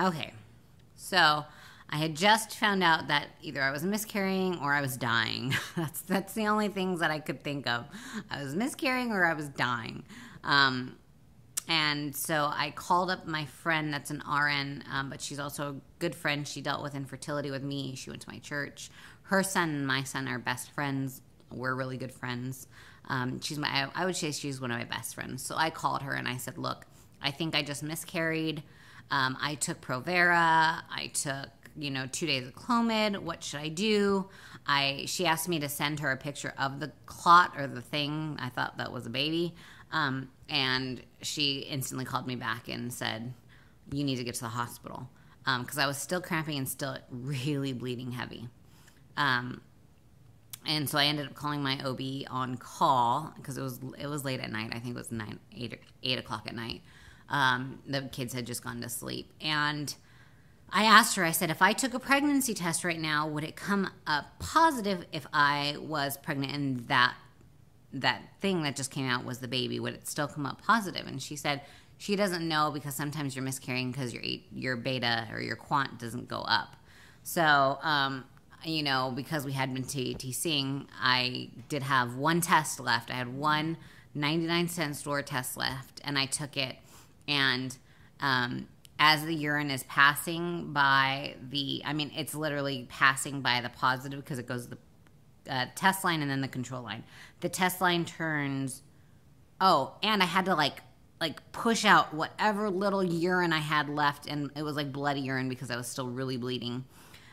Okay, so I had just found out that either I was miscarrying or I was dying. That's the only things that I could think of. I was miscarrying or I was dying. And so I called up my friend that's an RN, but she's also a good friend. She dealt with infertility with me. She went to my church. Her son and my son are best friends. We're really good friends. I would say she's one of my best friends. So I called her and I said, look, I think I just miscarried. I took Provera. I took, 2 days of Clomid. What should I do? She asked me to send her a picture of the clot or the thing. I thought that was a baby. And she instantly called me back and said, you need to get to the hospital. Because I was still cramping and still really bleeding heavy. And so I ended up calling my OB on call because it was late at night. I think it was 8 o'clock at night. The kids had just gone to sleep. And I asked her, I said, if I took a pregnancy test right now, would it come up positive if I was pregnant and that thing that just came out was the baby? Would it still come up positive? And she said she doesn't know because sometimes you're miscarrying because your beta or your quant doesn't go up. So, because we had been TTCing, I did have one test left. I had one 99-cent store test left, and I took it. And as the urine is passing by it's literally passing by the positive because it goes to the test line and then the control line. The test line turns, and I had to like push out whatever little urine I had left, and it was like bloody urine because I was still really bleeding.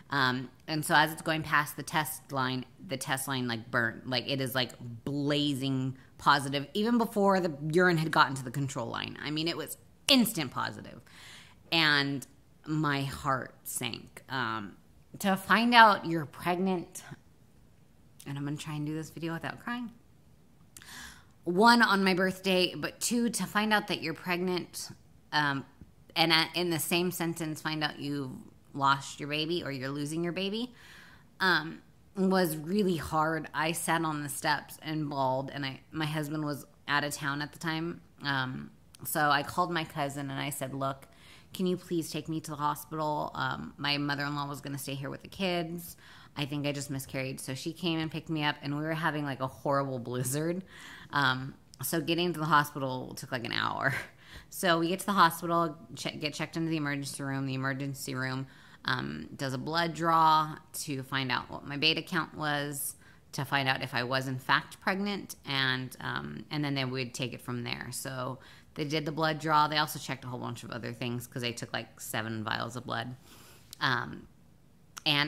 And so as it's going past the test line like burnt, like it is like blazing positive even before the urine had gotten to the control line. I mean, it was instant positive. And my heart sank. To find out you're pregnant, and I'm going to try and do this video without crying. 1, on my birthday, but 2, to find out that you're pregnant, and in the same sentence, find out you've lost your baby or you're losing your baby, was really hard. I sat on the steps and bawled, and my husband was out of town at the time. So I called my cousin and I said, look, can you please take me to the hospital? My mother-in-law was going to stay here with the kids. I think I just miscarried. So she came and picked me up, and we were having like a horrible blizzard. So getting to the hospital took like an hour. So we get to the hospital, get checked into the emergency room. The emergency room does a blood draw to find out what my beta count was, to find out if I was in fact pregnant, and then they would take it from there. So they did the blood draw. They also checked a whole bunch of other things because they took like 7 vials of blood. And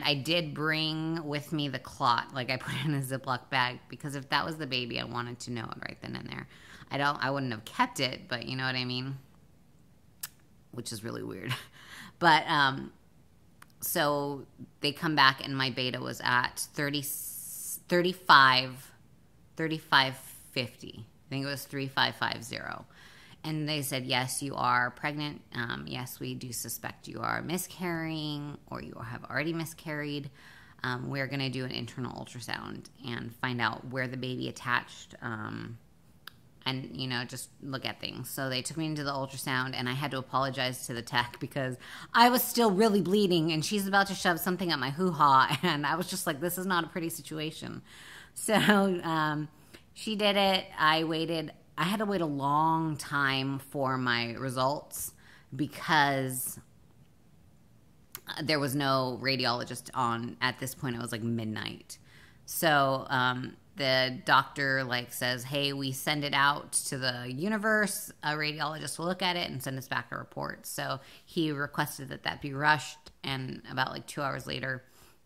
I did bring with me the clot. Like I put it in a Ziploc bag because if that was the baby, I wanted to know it right then and there. I wouldn't have kept it, but you know what I mean? Which is really weird. But, so they come back and my beta was at 3550. I think it was 3550. And they said, yes, you are pregnant. Yes, we do suspect you are miscarrying or you have already miscarried. We're going to do an internal ultrasound and find out where the baby attached, and, just look at things. So they took me into the ultrasound, and I had to apologize to the tech because I was still really bleeding, and she's about to shove something up my hoo-ha, and I was just like, this is not a pretty situation. So she did it. I waited. I had to wait a long time for my results because there was no radiologist on at this point. It was like midnight. So the doctor says, hey, we send it out to the universe. A radiologist will look at it and send us back a report. So he requested that be rushed. And about 2 hours later,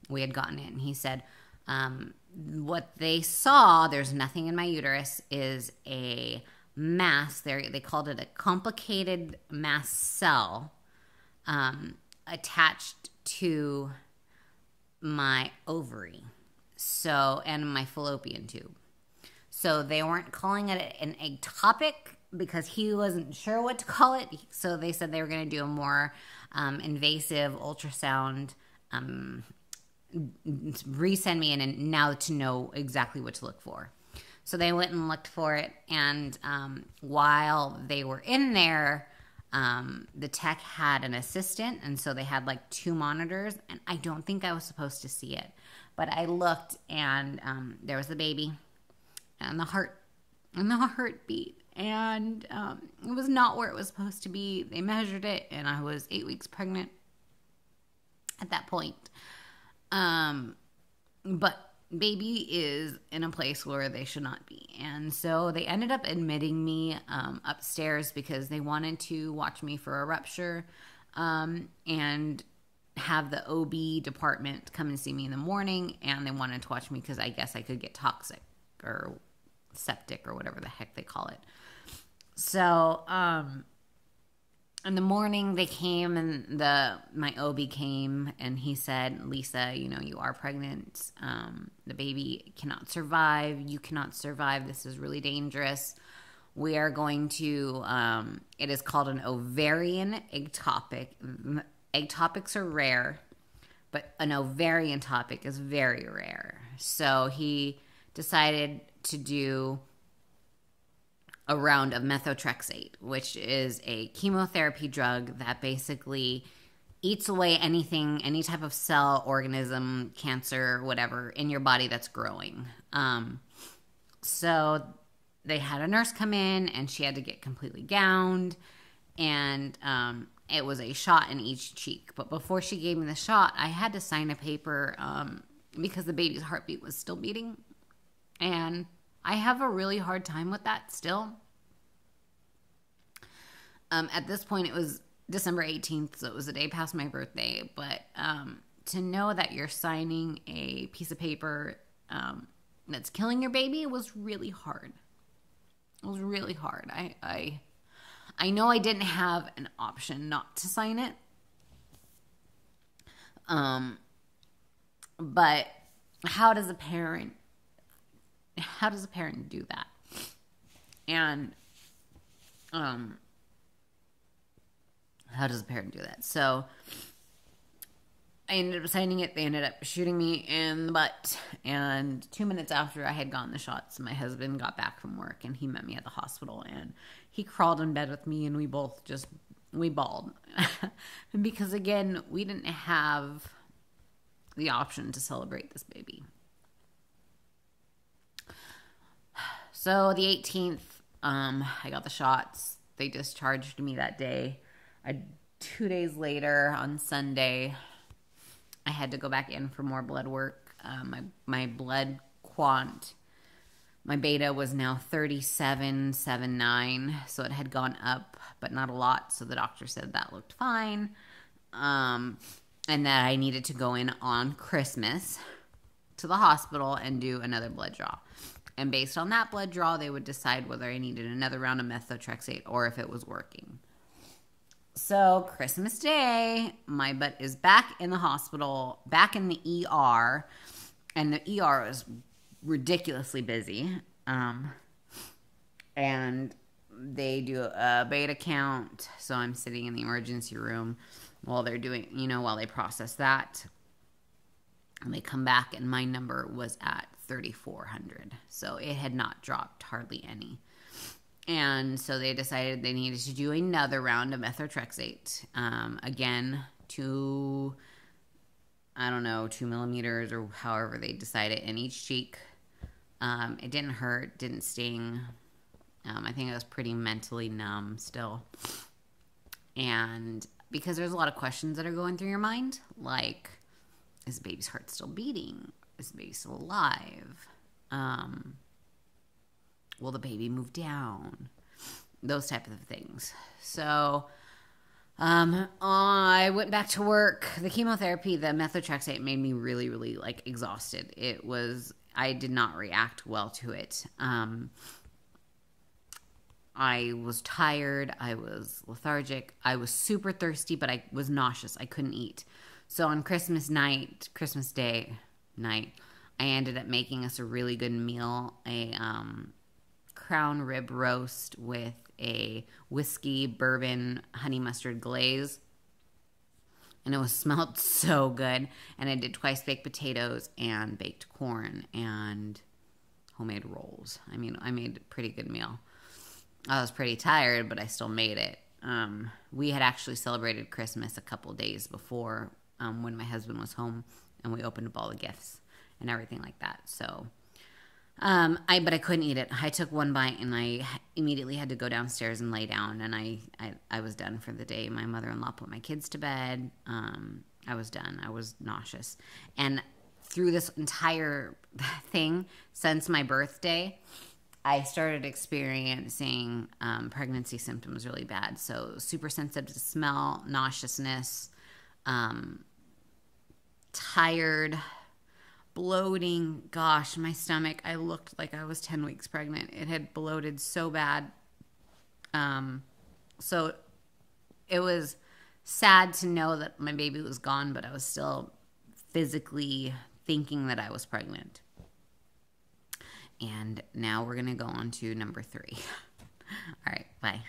we had gotten it. And he said, what they saw, there's nothing in my uterus, is a mass. They called it a complicated mass cell attached to my ovary, and my fallopian tube. So they weren't calling it an ectopic because he wasn't sure what to call it. So they said they were going to do a more invasive ultrasound, resend me in, and now to know exactly what to look for. So they went and looked for it, and while they were in there, The tech had an assistant, and so they had like 2 monitors, and I don't think I was supposed to see it, but I looked, and there was the baby and the heartbeat, and it was not where it was supposed to be. They measured it, and I was 8 weeks pregnant at that point. But baby is in a place where they should not be. And so they ended up admitting me upstairs because they wanted to watch me for a rupture and have the OB department come and see me in the morning. And they wanted to watch me because I guess I could get toxic or septic or whatever the heck they call it. So in the morning they came, and my OB came, and he said, Lisa, you are pregnant. The baby cannot survive. You cannot survive. This is really dangerous. We are going to, it is called an ovarian ectopic. Ectopics are rare, but an ovarian topic is very rare. So he decided to do a round of methotrexate, which is a chemotherapy drug that basically eats away anything, any type of cell, organism, cancer, whatever in your body that's growing. So they had a nurse come in, and she had to get completely gowned, and it was a shot in each cheek. But before she gave me the shot, I had to sign a paper because the baby's heartbeat was still beating, and I have a really hard time with that still. At this point, it was December 18th, so it was a day past my birthday. But to know that you're signing a piece of paper that's killing your baby was really hard. It was really hard. I know I didn't have an option not to sign it. But how does a parent do that? And how does a parent do that? So I ended up signing it. They ended up shooting me in the butt. And 2 minutes after I had gotten the shots, my husband got back from work, and he met me at the hospital, and he crawled in bed with me, and we both we bawled. Because again, we didn't have the option to celebrate this baby. So the 18th, I got the shots. They discharged me that day. 2 days later, on Sunday, I had to go back in for more blood work. My blood quant, my beta was now 37.79, so it had gone up, but not a lot. So the doctor said that looked fine, and that I needed to go in on Christmas to the hospital and do another blood draw. And based on that blood draw, they would decide whether I needed another round of methotrexate or if it was working. So Christmas Day, my butt is back in the hospital, back in the ER, and the ER was ridiculously busy. And they do a beta count, so I'm sitting in the emergency room while they're doing, while they process that. And they come back, and my number was at 3,400. So it had not dropped hardly any. And so they decided they needed to do another round of methotrexate. Again, 2 millimeters or however they decided in each cheek. It didn't hurt, didn't sting. I think I was pretty mentally numb still. And because there's a lot of questions that are going through your mind, like, is the baby's heart still beating? Is the baby still alive? Will the baby move down? Those type of things. So I went back to work. The chemotherapy, the methotrexate made me really, really exhausted. I did not react well to it. I was tired. I was lethargic. I was super thirsty, but I was nauseous. I couldn't eat. So on Christmas Day night, I ended up making us a really good meal, a crown rib roast with a whiskey, bourbon, honey mustard glaze. And it smelled so good. And I did twice baked potatoes and baked corn and homemade rolls. I mean, I made a pretty good meal. I was pretty tired, but I still made it. we had actually celebrated Christmas a couple days before when my husband was home, and we opened up all the gifts and everything like that. So, but I couldn't eat it. I took one bite and I immediately had to go downstairs and lay down, and I was done for the day. My mother-in-law put my kids to bed. I was done. I was nauseous. And through this entire thing, since my birthday, I started experiencing pregnancy symptoms really bad. So super sensitive to smell, nauseousness, tired, bloating. Gosh, my stomach, I looked like I was 10 weeks pregnant. It had bloated so bad. So it was sad to know that my baby was gone, but I was still physically thinking that I was pregnant. And now we're going to go on to number 3. All right, bye.